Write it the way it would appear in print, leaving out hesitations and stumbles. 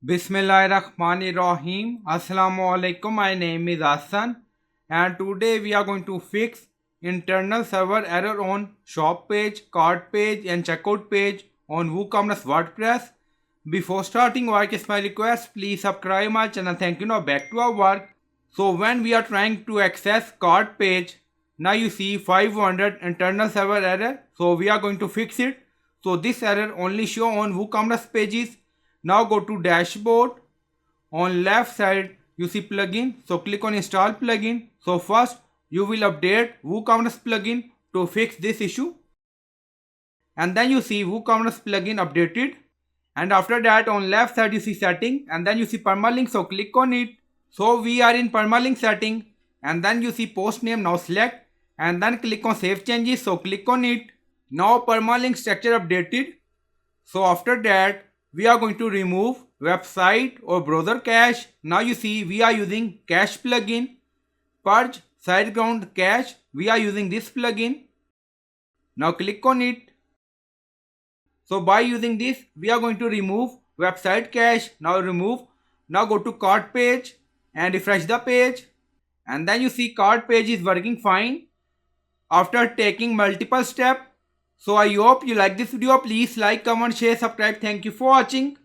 Bismillahirrahmanirrahim. Assalamu alaikum. My name is Hassan and today we are going to fix internal server error on shop page, cart page and checkout page on WooCommerce WordPress. Before starting work is my request, please subscribe my channel. Thank you. Now back to our work. So when we are trying to access cart page, now you see 500 internal server error. So we are going to fix it. So this error only show on WooCommerce pages. Now go to dashboard. On left side you see plugin. So click on install plugin. So first you will update WooCommerce plugin to fix this issue. And then you see WooCommerce plugin updated. And after that on left side you see setting and then you see permalink. So click on it. So we are in permalink setting and then you see post name. Now select and then click on save changes. So click on it. Now permalink structure updated. So after that we are going to remove website or browser cache. Now you see we are using cache plugin. Purge sideground cache. We are using this plugin. Now click on it. So by using this we are going to remove website cache. Now remove. Now go to cart page and refresh the page. And then you see cart page is working fine after taking multiple steps. So I hope you like this video. Please like, comment, share, subscribe. Thank you for watching.